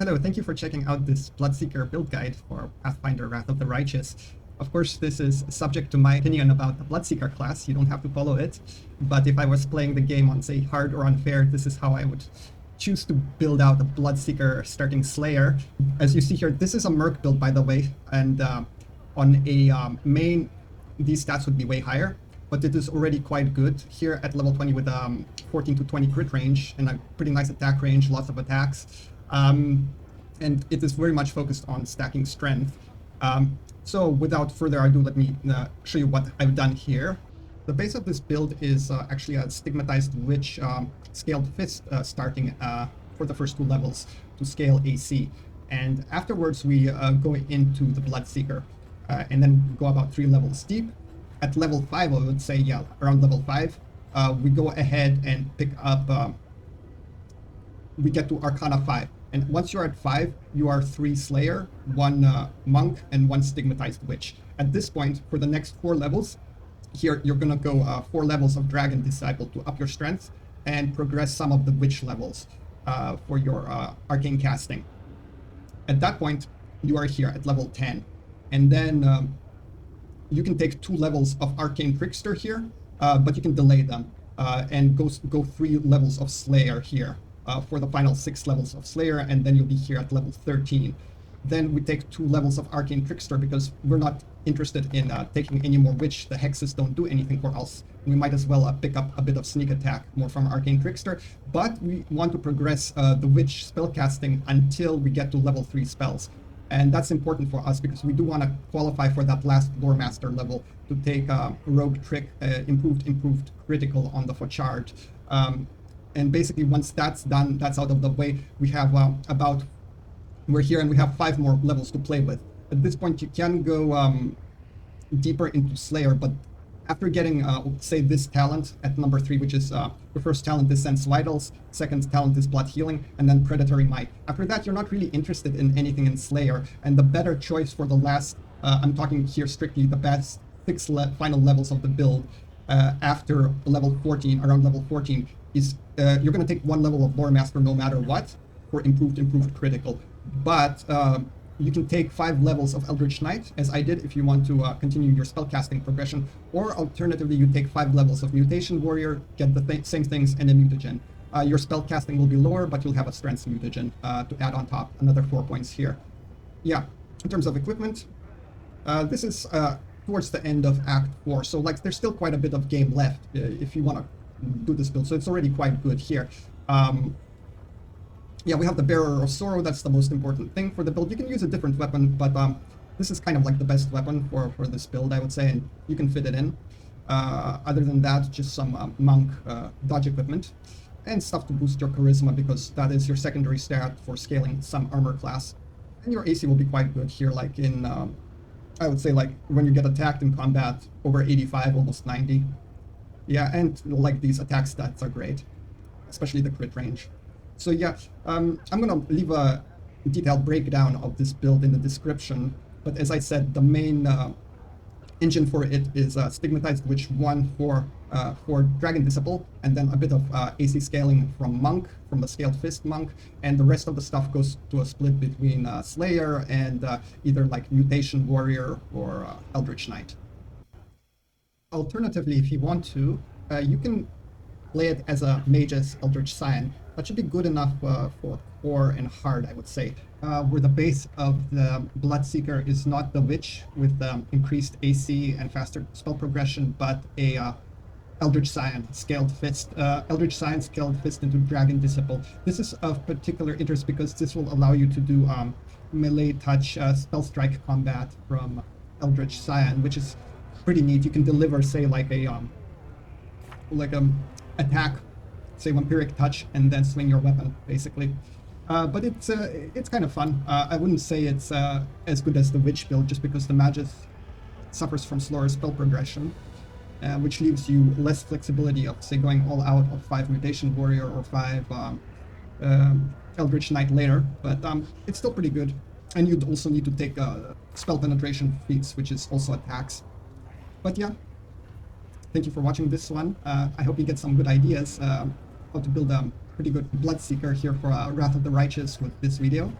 Hello, thank you for checking out this Bloodseeker build guide for Pathfinder Wrath of the Righteous. Of course, this is subject to my opinion about the Bloodseeker class. You don't have to follow it. But if I was playing the game on, say, hard or unfair, this is how I would choose to build out a Bloodseeker starting Slayer. As you see here, this is a Merc build, by the way. And on a main, these stats would be way higher. But it is already quite good here at level 20 with 14 to 20 crit range and a pretty nice attack range, lots of attacks. And it is very much focused on stacking strength. So without further ado, let me show you what I've done here. The base of this build is actually a stigmatized Witch scaled fist starting for the first two levels to scale AC. And afterwards we go into the Bloodseeker and then go about 3 levels deep. At level 5, I would say, yeah, around level 5, we go ahead and pick up, we get to Arcana 5. And once you're at 5, you are 3 Slayer, 1 Monk, and 1 Stigmatized Witch. At this point, for the next 4 levels, here you're gonna go 4 levels of Dragon Disciple to up your strength and progress some of the Witch levels for your Arcane casting. At that point, you are here at level 10. And then you can take 2 levels of Arcane Trickster here, but you can delay them and go 3 levels of Slayer here. For the final 6 levels of Slayer, and then you'll be here at level 13. Then we take 2 levels of Arcane Trickster because we're not interested in taking any more Witch. The Hexes don't do anything for us. We might as well pick up a bit of Sneak Attack more from Arcane Trickster, but we want to progress the Witch spellcasting until we get to level 3 spells. And that's important for us because we do want to qualify for that last Lore Master level to take Rogue Trick, improved critical on the Fauchard. And basically, once that's done, that's out of the way, we have we're here and we have 5 more levels to play with. At this point, you can go deeper into Slayer, but after getting, say, this talent at number 3, which is your first talent is Sense Vitals, second talent is Blood Healing, and then Predatory Might. After that, you're not really interested in anything in Slayer, and the better choice for the last, I'm talking here strictly the best 6 final levels of the build after level 14, around level 14, is you're going to take 1 level of Lore Master no matter what for improved critical. But you can take 5 levels of Eldritch Knight, as I did, if you want to continue your spellcasting progression. Or alternatively, you take 5 levels of Mutation Warrior, get the same things, and a Mutagen. Your spellcasting will be lower, but you'll have a Strength Mutagen to add on top, another 4 points here. Yeah, in terms of equipment, this is towards the end of Act 4, so like there's still quite a bit of game left if you want to do this build, so it's already quite good here. Yeah, we have the Bearer of Sorrow. That's the most important thing for the build. You can use a different weapon, but this is kind of like the best weapon for this build, I would say, and you can fit it in. Other than that, just some Monk dodge equipment and stuff to boost your Charisma, because that is your secondary stat for scaling some armor class. And your AC will be quite good here, like in, I would say, like when you get attacked in combat, over 85, almost 90. Yeah, and like these attack stats are great, especially the crit range. So yeah, I'm gonna leave a detailed breakdown of this build in the description, but as I said, the main engine for it is Stigmatized Witch 1 for Dragon Disciple, and then a bit of AC scaling from Monk, from the Scaled Fist Monk, and the rest of the stuff goes to a split between Slayer and either like Mutation Warrior or Eldritch Knight. Alternatively, if you want to, you can play it as a Magus Eldritch Scion. That should be good enough for core and hard, I would say. Where the base of the Bloodseeker is not the Witch with increased AC and faster spell progression, but a Eldritch Scion Scaled Fist. Eldritch Scion Scaled Fist into Dragon Disciple. This is of particular interest because this will allow you to do melee touch spell strike combat from Eldritch Scion, which is pretty neat. You can deliver, say, like a attack, say Vampiric Touch, and then swing your weapon, basically. But it's kind of fun. I wouldn't say it's as good as the Witch build, just because the Magus suffers from slower spell progression, which leaves you less flexibility of, say, going all out of 5 Mutation Warrior or 5 Eldritch Knight later. But it's still pretty good. And you'd also need to take spell penetration feats, which is also attacks. But yeah, thank you for watching this one. I hope you get some good ideas how to build a pretty good Bloodseeker here for Wrath of the Righteous with this video.